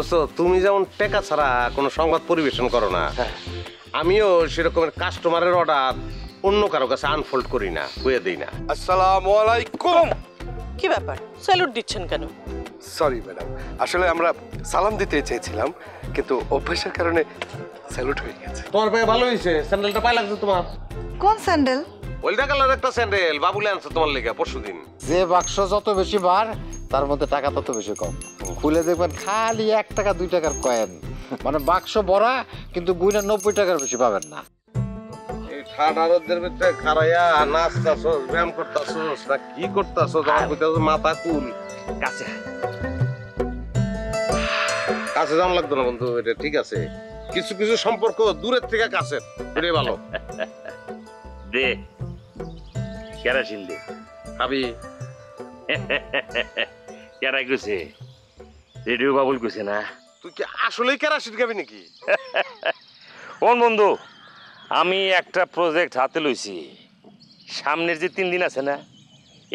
দোস্ত তুমি যেমন টেকা ছাড়া কোনো সংবাদ পরিবেশন করো না, আমিও সেরকমের কাস্টমারের অর্ডার অন্য কারো কাছে আনফোল্ড করি না, হয়ে দেই না। আসসালামু আলাইকুম। কি ব্যাপার, স্যালুট দিচ্ছেন কেন? সরি ম্যাডাম, আসলে আমরা সালাম দিতে চেয়েছিলাম কিন্তু অভ্যাসের কারণে স্যালুট হয়ে গেছে। তোমার পায়ে ভালো হয়েছে, স্যান্ডেলটা পায়ে লাগছে তোমার। কোন স্যান্ডেল? ওইটা কালার একটা স্যান্ডেল বাবুলে আনছে তোমার লেগে পরশুদিন। যে বাক্স যত বেশি বার তার মধ্যে টাকা তত বেশি কম। খুলে দেখবেন খালি 1 টাকা 2 টাকার কয়েন, মানে বাক্স ভরা কিন্তু গুইনা 90 টাকার বেশি পাবেন না। এই ঠাডা রোদের ভিতরে খারাইয়া নাচতাছস, ব্যায়াম করতাছস না কি করতাছস? আমার কইতাছস মাথা কুল। কাছে কাছে যাওয়া লাগতো না বন্ধু, এটা ঠিক আছে। কিছু কিছু সম্পর্ক দূরের থেকে কাছে, এটাই ভালো। দে কেরাসিন দে। খাবি? কেরাই কইছে, রেডিও বাবুল কইছে না? তুই কি আসলেই কেরাসিন খাবি নাকি? কোন বন্ধু, আমি একটা প্রজেক্ট হাতে লইছি। সামনের যে 3 দিন আছে না,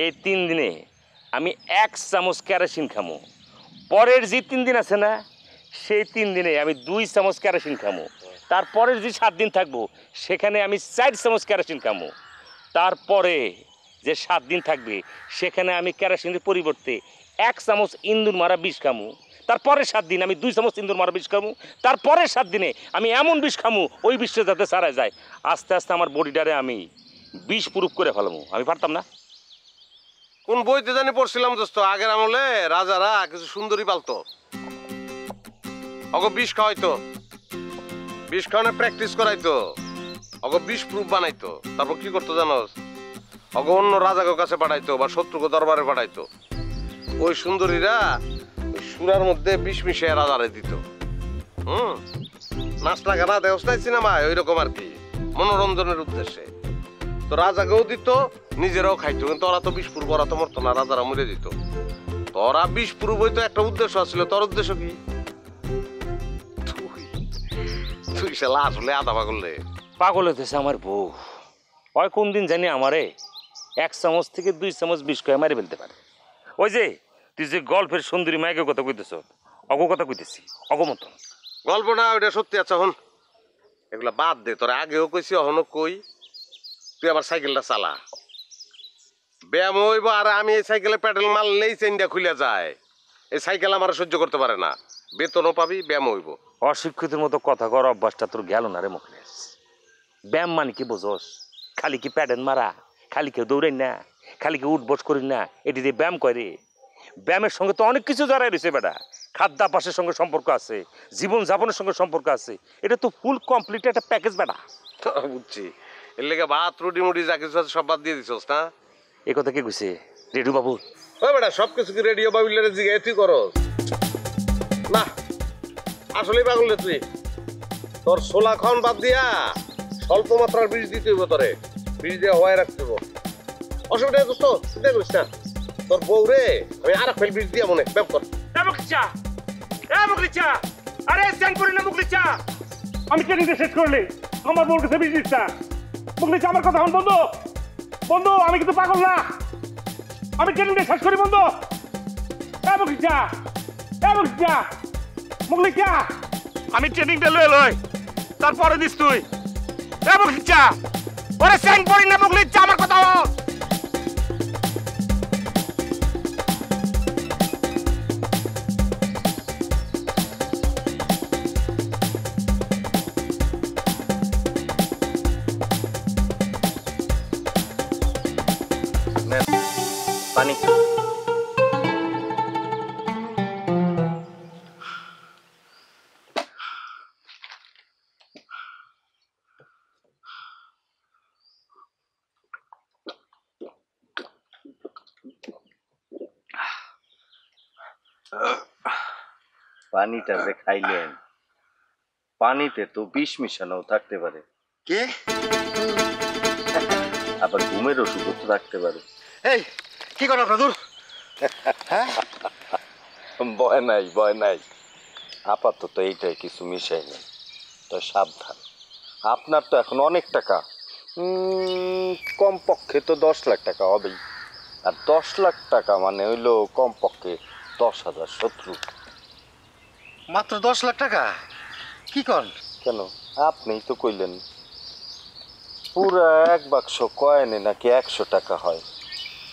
এই 3 দিনে আমি 1 চামচ কেরাসিন খামো। পরের যে 3 দিন আছে না, সেই 3 দিনে আমি 2 চামচ কেরাসিন খামো। তারপরের যে 7 দিন থাকবো সেখানে আমি 4 চামচ কেরাসিন খামো। তারপরে যে 7 দিন থাকবে সেখানে আমি কেরাসিনের পরিবর্তে 1 চামচ ইন্দুর মারা বিষ খামো। তারপরের 7 দিন আমি 2 চামচ ইন্দুর মারা বিষ খামো। তারপরের 7 দিনে আমি এমন বিষ খামো ওই বিষটা যাতে সারা যায়। আস্তে আস্তে আমার বডিটারে আমি বিষ প্রুফ করে ফেলামো। আমি পারতাম না? কোন বইতে জানি পড়ছিলাম দোস্ত, আগের আমলে রাজারা কিছু সুন্দরী পালতো, অগ বিষ খাওয়াইতো, বিষ খাওয়ানো প্র্যাকটিস করাইতো, অগ বিষ প্রুফ বানাইতো। তারপর কি করতো জানোস? অগ অন্য রাজাকে কাছে পাঠাইতো বা শত্রুকে দরবারে পাঠাইতো। ওই সুন্দরীরা সুরার মধ্যে বিষ মিশিয়ে রাজারে দিত। নাচনা গানা দেওস নাই সিনেমায়, ওই রকম আর কি, মনোরঞ্জনের উদ্দেশ্যে। তো রাজাকেও দিত, নিজেরাও খাইতো, কিন্তু ওরা তো বিষপুর ওরা তো মরতো না, রাজারা মরে দিত। তোরা বিষপুর বই তো একটা উদ্দেশ্য ছিল, তোর উদ্দেশ্য কি? তুই শালা আসলে আধা পাগলে। পাগল হইতেছে আমার বউ। ওই কোন দিন জানি আমারে 1 চামচ থেকে 2 চামচ বিষ করে মারি ফেলতে পারে। ওই যে তুই যে গল্পের সুন্দরী মাইকের কথা কইতেছ, অগ কথা কইতেছি, অগমত গল্প না, ওইটা সত্যি। আচ্ছা হন, এগুলা বাদ দে, তোরা আগেও কইছি অহনো কই, তুই আবার সাইকেলটা চালা। ব্যায়াম হইব, আর আমি এই সাইকেলে প্যাডেল মারলেই চেনটা খুলে যায়। এই সাইকেল আমার সহ্য করতে পারে না। বেতনও পাবি, ব্যায়াম হইব। অশিক্ষিতের মতো কথা কর অভ্যাসটা তোর গেল না রে মুখলেস। ব্যায়াম মানে কি বোঝস? খালি কি প্যাডেল মারা, খালি কেউ দৌড়াই না, খালি কেউ উঠবস করি না, এটি দিয়ে ব্যায়াম করে? ব্যায়ামের সঙ্গে তো অনেক কিছু জড়াই রয়েছে বেটা। খাদ্যাভ্যাসের সঙ্গে সম্পর্ক আছে, জীবন যাপনের সঙ্গে সম্পর্ক আছে। এটা তো ফুল কমপ্লিট একটা প্যাকেজ বেটা। বুঝছি, এর লেগে ভাত রুটি মুটি যা কিছু আছে সব বাদ দিয়ে দিছস না? এ কথা কে কইছে? রেডু বাবু? ওই বেটা সবকিছু কি রেডিও বাবিলের জিগায় তুই করস না? আসলেই পাগল রে তুই। তোর ছোলা খাওয়ান বাদ দিয়া স্বল্প মাত্রার বীজ দিতে হইব, তোরে বীজ দিয়ে হওয়াই রাখতে হইব। অসুবিধা দোস্ত, চিন্তা করিস না। তোর বউ রে আমি আর ফেল বীজ দিয়া মনে ব্যাপ কর। আরে স্যাং করি না মুখলিচা, আমি ট্রেনিংটা শেষ করলে আমার বউর কাছে বীজ দিচ্ছা। মুখলিচা আমার কথা হন বন্ধু, বন্ধু আমি কিন্তু পাগল না, আমি ট্রেনিংটা শেষ করি বন্ধু। মুখলিচা, মুখলিচা, মুখলিচা আমি ট্রেনিংটা লয়ে লই, তারপরে দিস তুই। মুখলিচা ওরে স্যাং করি না মুখলিচা, আমার কথা হন। পানি পানিটা যে খাইলেন, পানিতে তো বিষ মিশানো থাকতে পারে, কে আবার ঘুমের ওষুধও তো থাকতে পারে। এই কি করেন আপনার? দূর ভয় নাই, ভয় নাই, আপাতত এইটাই কিছু মিশাই নেই। তো সাবধান, আপনার তো এখন অনেক টাকা, কমপক্ষে তো 10 লাখ টাকা হবেই। আর 10 লাখ টাকা মানে হইলো কমপক্ষে 10,000 শত্রু। মাত্র 10 লাখ টাকা? কি কন? কেন আপনিই তো কইলেন পুরা 1 বাক্স কয়েনে নাকি 100 টাকা হয়,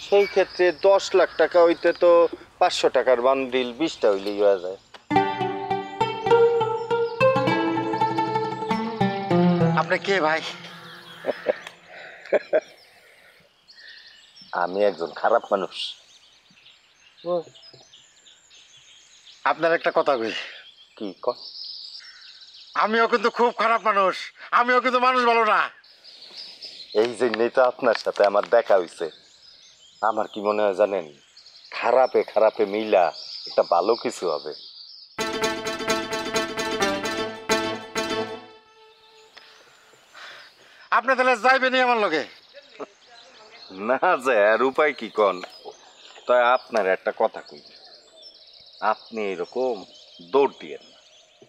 সেই ক্ষেত্রে 10 লাখ টাকা হইতে তো 500 টাকার বান্ডিল 20টা হইলেই হয়ে যায়। আপনি কে ভাই? আমি একজন খারাপ মানুষ। আপনার একটা কথা কই, কি কর? আমিও কিন্তু খুব খারাপ মানুষ, আমিও কিন্তু মানুষ ভালো না। এই জন্যই তো আপনার সাথে আমার দেখা হইছে। আমার কি মনে হয় জানেন, খারাপে খারাপে মিলা এটা ভালো কিছু হবে। আপনি তাহলে যাইবেনি আমার লগে? না যায় আর উপায় কি কন? তাই আপনার একটা কথা কই, আপনি এরকম দৌড় দিয়েন না,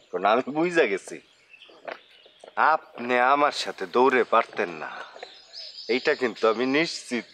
কারণ আমি বুঝা গেছি আপনি আমার সাথে দৌড়ে পারতেন না, এইটা কিন্তু আমি নিশ্চিত।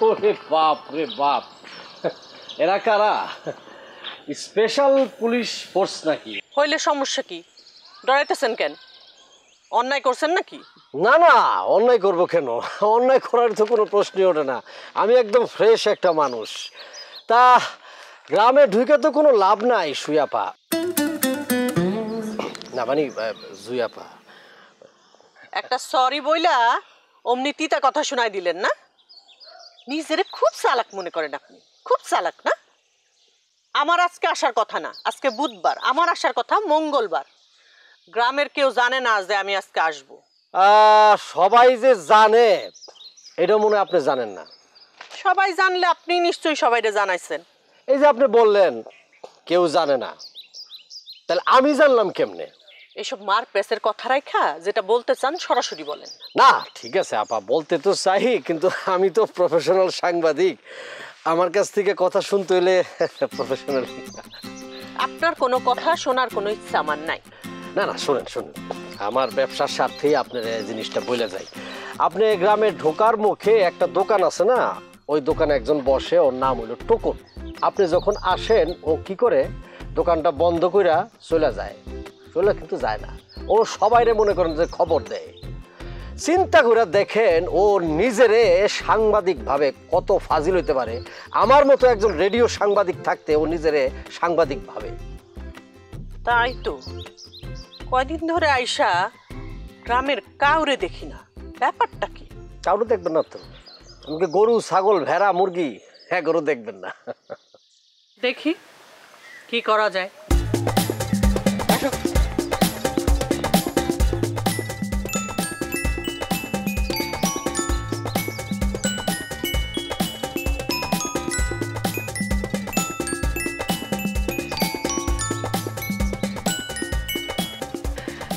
ওরে বাপ রে বাপ, এরা কারা? স্পেশাল পুলিশ ফোর্স নাকি? হইলে সমস্যা কি? ডরাইতেছেন কেন? অন্যায় করছেন নাকি? না না, অন্যায় করবো কেন? অন্যায় করার তো কোনো প্রশ্নই ওঠে না। আমি একদম ফ্রেশ একটা মানুষ। তা গ্রামে ঢুকে তো কোনো লাভ নাই সুয়াপা, না মানে জুয়াপা। একটা সরি বইলা অমনি তিতা কথা শোনাই দিলেন না? নিজেরে খুব চালাক মনে করেন আপনি, খুব চালাক না? আমার আজকে আসার কথা না, আজকে বুধবার, আমার আসার কথা মঙ্গলবার। গ্রামের কেউ জানে না যে আমি আজকে আসবো। সবাই যে জানে এটা মনে হয় আপনি জানেন না। সবাই জানলে আপনি নিশ্চয়ই সবাইরে জানাইছেন। এই যে আপনি বললেন কেউ জানে না, তাহলে আমি জানলাম কেমনে? এসব মার পেসের কথা রাখা যেটা বলতে চান সরাসরি বলেন। না ঠিক আছে আপা, বলতে তো চাই, কিন্তু আমি তো প্রফেশনাল সাংবাদিক, আমার কাছ থেকে কথা শুনতে হলে প্রফেশনাল। আপনার কোনো কথা শোনার কোনো ইচ্ছা আমার নাই। না না শোনেন শোনেন, আমার ব্যবসার স্বার্থেই আপনার এই জিনিসটা বলে যাই। আপনি গ্রামে ঢোকার মুখে একটা দোকান আছে না, ওই দোকানে একজন বসে, ওর নাম হলো টুকুন। আপনি যখন আসেন ও কি করে দোকানটা বন্ধ কইরা চলে যায়, চলে কিন্তু যায় না, ও সবাইরে মনে করেন যে খবর দেয়। চিন্তা করে দেখেন ও নিজেরে সাংবাদিক ভাবে কত ফাজিল হইতে পারে। আমার মতো একজন রেডিও সাংবাদিক থাকতে ও নিজেরে সাংবাদিক ভাবে। তাই তো কয়দিন ধরে আইসা গ্রামের কাউরে দেখি না, ব্যাপারটা কি? কাউরে দেখবেন না তো? আমাকে গরু ছাগল ভেড়া মুরগি, হ্যাঁ গরু দেখবেন না? দেখি কি করা যায়।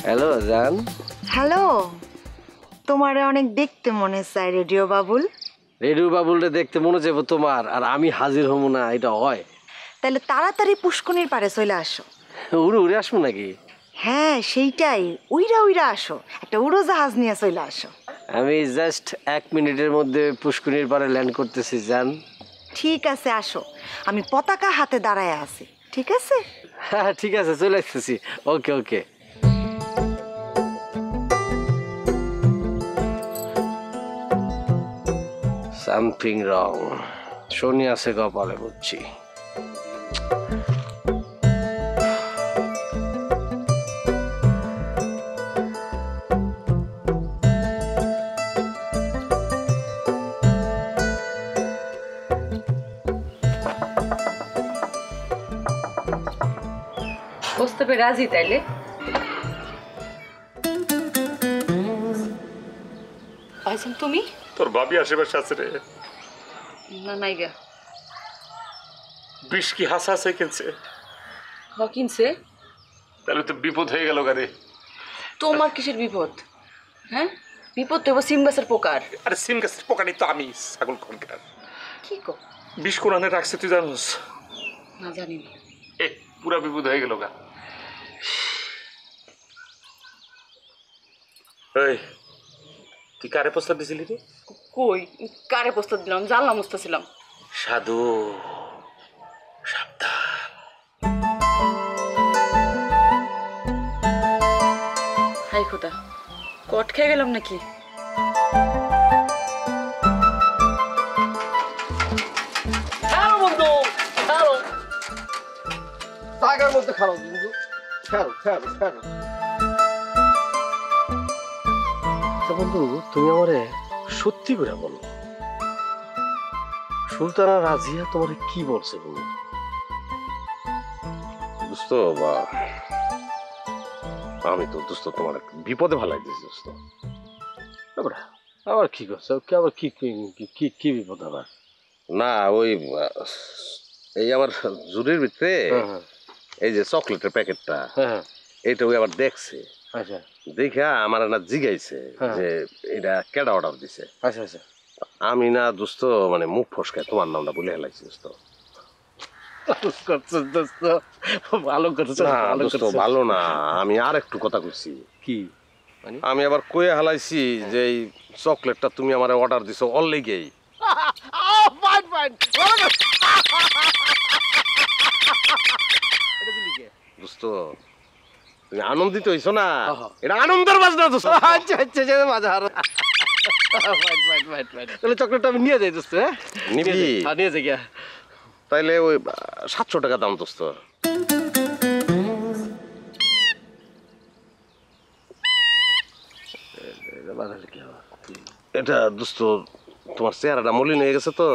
হ্যালো জান। হ্যালো, তোমারে অনেক দেখতে মনে চায় রেডিও বাবুল। রেডিও বাবুলরে দেখতে মনে যাবো তোমার, আর আমি হাজির হবো না, এটা হয়? তাহলে তাড়াতাড়ি পুষ্কনির পারে চলে আসো। উড়ে উড়ে আসবো নাকি? হ্যাঁ সেইটাই, উইরা উইরা আসো, একটা উড়োজাহাজ নিয়ে চলে আসো। আমি জাস্ট 1 মিনিটের মধ্যে পুষ্করিণীর পাড়ে ল্যান্ড করতেছি জান। ঠিক আছে আসো, আমি পতাকা হাতে দাঁড়ায় আছি। ঠিক আছে? হ্যাঁ ঠিক আছে, চলে আসতেছি। ওকে ওকে। সামথিং রং, শনি আছে কপালে বুঝছি। বুঝতে পেরে রাজি তাইলে? ভাইজান তুমি তোর ভাবি আশেপাশে আছে রে? না নাই গা। বিষ কি হাসা হাসে কিনছে? কিনছে? তাহলে তো বিপদ হয়ে গেল গাড়ি। তোমার কিসের বিপদ? হ্যাঁ, বিপদ তো এবার সিম গাছের পোকার। আরে সিম গাছের পোকানি তো আমি ছাগল খনকার। কি কো? বিষ কোরআনে রাখছে তুই জানোস? না জানি না। পুরা বিপদ হয়ে গেল গা। এই তুই কারে প্রস্তাব দিছিলি রে? কই কারে প্রস্তাব দিলাম? জানলাম মুস্তাছিলাম। সাধু সাবধান। হাই খোদা, কট খেয়ে গেলাম নাকি? ছাড়ো বন্ধু, ছাড়ো। জায়গার মধ্যে খারাপ বন্ধু, ছাড়ো ছাড়ো ছাড়ো। বন্ধু তুমি আমারে সত্যি করে বলো, সুলতানা রাজিয়া তোমারে কি বলছে বন্ধু? দোস্ত বা আমি তো দোস্ত তোমার বিপদে ভালাই দিয়েছি দোস্ত। আবার কি করছো? আবার কি কি কি বিপদ আবার? না ওই এই আমার জুরির ভিতরে এই যে চকলেটের প্যাকেটটা, এইটা ওই আবার দেখছে। আচ্ছা, দেখা আমার না জিগাইছে যে এটা কেডা অর্ডার দিছে। আচ্ছা আচ্ছা, আমি না দোস্ত মানে মুখ ফসকায় তোমার নামটা বলে হেলাইছি দোস্ত। ভালো করছো। না দোস্ত ভালো না, আমি আর একটু কথা কইছি। কি? আমি আবার কয়ে হালাইছি যে এই চকলেটটা তুমি আমার অর্ডার দিছো অলরেডি। দোস্ত তুমি আনন্দিত হইছো না? এটা আনন্দের বাজনা দোস্ত। আচ্ছা আচ্ছা বাজার। তাহলে চকলেটটা আমি নিয়ে যাই দোস্ত। হ্যাঁ নিবি? নিয়ে যাই গিয়া। তাইলে ওই 700 টাকা দাম দোস্ত। এটা দোস্ত তোমার চেহারাটা মলিন হয়ে গেছে তো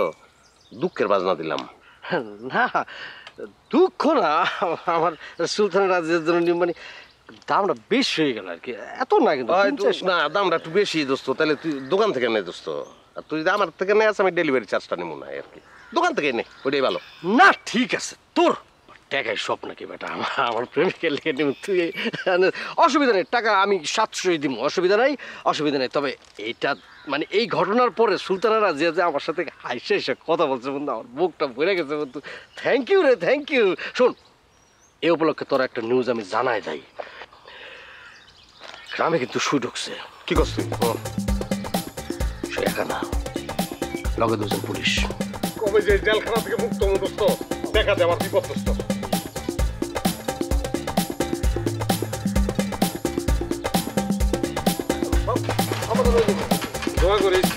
দুঃখের বাজনা দিলাম। না দুঃখ না, আমার সুলতানা রাজিয়ার জন্য মানে দামটা বেশি হয়ে গেল আর কি, এত না কিন্তু। না দামটা একটু বেশি দোস্ত, তাহলে তুই দোকান থেকে নে দোস্ত। আর তুই যদি আমার থেকে নেস আমি ডেলিভারি চার্জটা নেবো না আর কি, দোকান থেকে নে, ওইটাই ভালো। না ঠিক আছে, তোর টাকাই সব নাকি বেটা, আমার প্রেমিকের লেগে নিব তুই, অসুবিধা নেই, টাকা আমি 700 দিব, অসুবিধা নাই অসুবিধা নেই। তবে এইটা মানে এই ঘটনার পরে সুলতানা রাজিয়া যে আমার সাথে হাইসে হাইসে কথা বলছে বন্ধু, আমার বুকটা ভরে গেছে বন্ধু। থ্যাংক ইউ রে, থ্যাংক ইউ। শোন, এই উপলক্ষে তোর একটা নিউজ আমি জানাই যাই, গ্রামে কিন্তু শুই ঢুকছে। কি করছ তুই? সে একা না, লগে 2 জন পুলিশ। কবে যে জেলখানা থেকে মুক্ত দোস্ত, দেখা যায় আমার বিপদ দোস্ত। দোয়া করিস।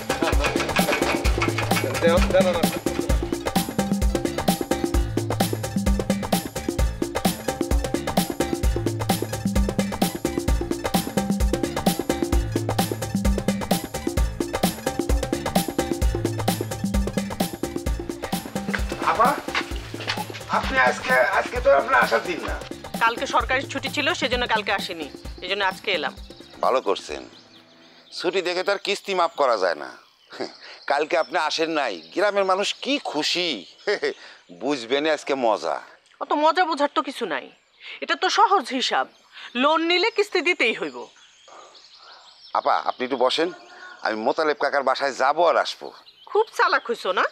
আপনি আজকে তো আপনার আসার দিন না। কালকে সরকারি ছুটি ছিল, সেজন্য কালকে আসেনি, এজন্য আজকে এলাম। ভালো করছেন, ছুটি দেখে তার কিস্তি মাফ করা যায় না। কালকে আপনি আসেন নাই, গ্রামের মানুষ কি খুশি বুঝবেন আজকে মজা। অত মজা বোঝার তো কিছু নাই, এটা তো সহজ হিসাব, লোন নিলে কিস্তি দিতেই হইব। আপা আপনি একটু বসেন, আমি মোতালেব কাকার বাসায় যাবো আর আসবো। খুব চালাক হইছো না,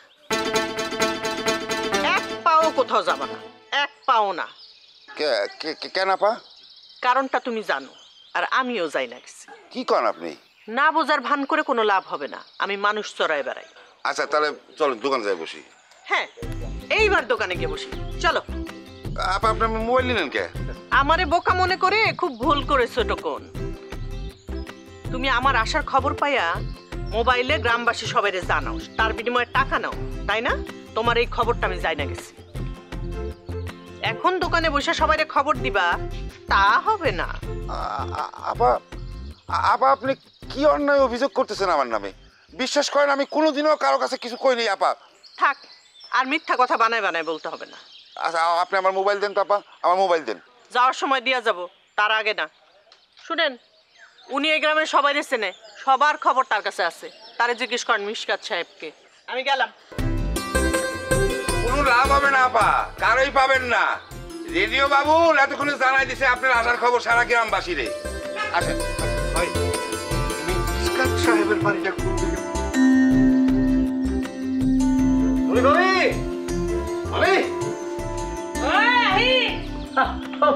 এক পাও কোথাও যাবা না, এক পাও না। কেন আপা? কারণটা তুমি জানো, আর আমিও যাই না গেছি। কি করেন আপনি? না বোঝার ভান করে কোনো লাভ হবে না, আমি মানুষ চড়াই বেড়াই। আচ্ছা তাহলে চলো দোকান যাই বসি। হ্যাঁ এইবার দোকানে গিয়ে বসি, চলো। আপা আপনার মোবাইল নিলেন কে? আমারে বোকা মনে করে খুব ভুল করেছো টোকন। তুমি আমার আসার খবর পাইয়া মোবাইলে গ্রামবাসী সবাইরে জানাও, তার বিনিময়ে টাকা নাও, তাই না? তোমার এই খবরটা আমি যাই না গেছি, এখন দোকানে বসে সবাইরে খবর দিবা তা হবে না। আপা আপা আপনি কি অন্যায় অভিযোগ করতেছেন আমার নামে? বিশ্বাস করেন আমি কোনোদিনও কারো কাছে কিছু কইনি আপা। থাক, আর মিথ্যা কথা বানায় বানায় বলতে হবে না। আচ্ছা আপনি আমার মোবাইল দেন তো আপা, আমার মোবাইল দেন। যাওয়ার সময় দিয়া যাব, তার আগে না। শুনেন, উনি এই গ্রামের সবাই চেনে, সবার খবর তার কাছে আছে। তারে জিজ্ঞেস করেন মিশকাত সাহেবকে। আমি গেলাম। কোনো লাভ হবে না আপা, কারোই পাবেন না। রেডিও বাবু এতক্ষণে জানাই দিছে আপনার আসার খবর সারা গ্রামবাসীরে। আসেন ভাই মিসকাত সাহেবের বাড়িটা কোন দিকে? ভাবি ভাবি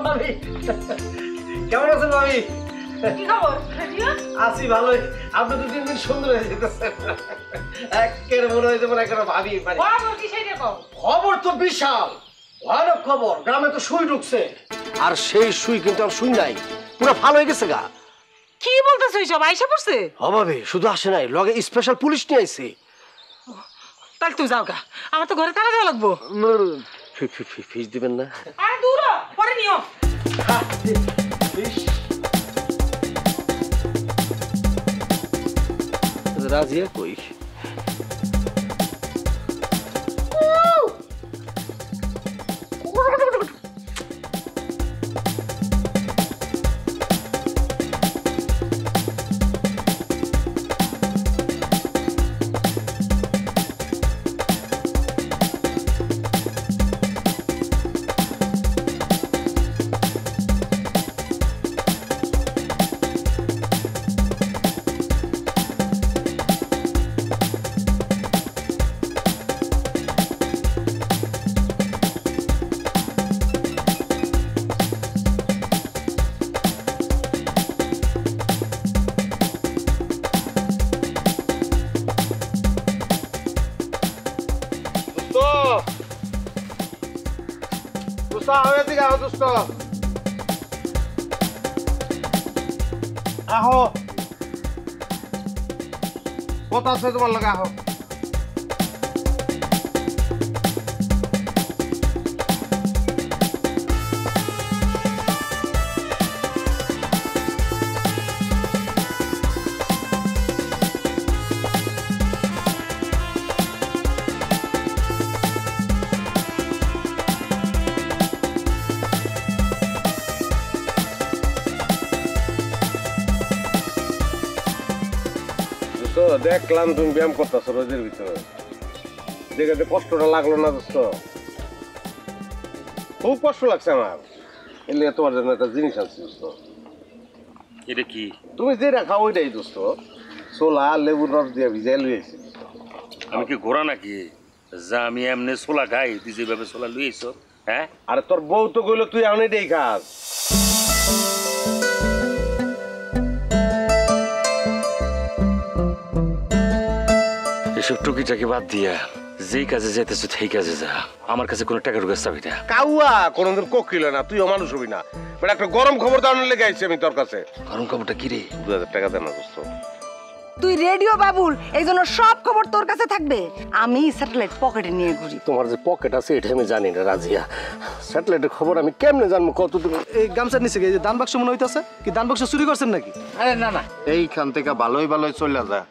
ভাবি কেমন আছেন ভাবি? কি খবর? আছি ভালোই। আপনি তো দিন দিন সুন্দর হয়ে যেতেছেন। একের মনে হয় যেমন একটা ভাবি। খবর তো বিশাল ভয়ানক খবর। গ্রামে তো সুই ঢুকছে, আর সেই সুই কিন্তু আর সুই নাই, পুরো ভালো হয়ে গেছে গা। কি বলতেছ এইসব? আইসা পড়ছে? অভাবে শুধু আসে নাই, লগে স্পেশাল পুলিশ নিয়ে আইছে। তাহলে তুই যাও গা, আমার তো ঘরে তালা দেওয়া লাগবো। ফিস দিবেন না? আরে দূর হ, পরে নিও। রাজিয়া কই? আহো, কথা আছে তোমার লাগে, আহো। দেখলাম তুমি ব্যায়াম করতেছো রোদের ভিতরে, দেখে কষ্টটা লাগলো না দোস্ত? খুব কষ্ট লাগছে আমার। এলে তোমার জন্য একটা জিনিস আছে দোস্ত। এটা কি? তুমি যেটা খাও ওইটাই দোস্ত, ছোলা লেবুর রস দিয়ে ভিজাই লুয়েছি। আমি কি ঘোরা নাকি যা আমি এমনি ছোলা খাই, তুই যেভাবে ছোলা লুইছ? হ্যাঁ, আরে তোর বউ তো কইলো তুই এখন এটাই খাস। এসব টুকিটাকি বাদ দিয়া যেই কাজে যেতেছো সেই কাজে যা। আমার কাছে কোনো টাকার কাজ চাবি না। কাউয়া কোনদিন কোকিল না, তুইও মানুষ হবি না। বাট একটা গরম খবর দাঁড়ানোর লেগে আইছি আমি তোর কাছে। গরম খবরটা কি রে? 2000 টাকা দেন না দোস্ত। তুই রেডিও বাবুল, এই জন্য সব খবর তোর কাছে থাকবে। আমি স্যাটেলাইট পকেটে নিয়ে ঘুরি। তোমার যে পকেট আছে এটা আমি জানি না রাজিয়া। স্যাটেলাইটের খবর আমি কেমনে জানবো? কত তুমি এই গামছা নিচে এই যে দান বাক্স মনে হইতাছে, কি দান বাক্স চুরি করছেন নাকি? আরে না না, এইখান থেকে ভালোই ভালোই চলে যা,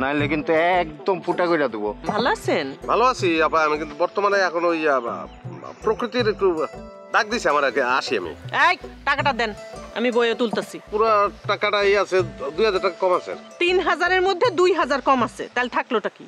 নাইলে কিন্তু একদম ফুটা করে দেবো। ভালো আছেন? ভালো আছি আপা, আমি কিন্তু বর্তমানে এখন ওই প্রকৃতির একটু ডাক দিছে আমার, আগে আসি আমি। এই টাকাটা দেন, আমি বইয়ে তুলতেছি। পুরো টাকাটা আছে, 2000 টাকা কম আছে। 3000-এর মধ্যে 2000 কম আছে, তাহলে থাকলোটা কি?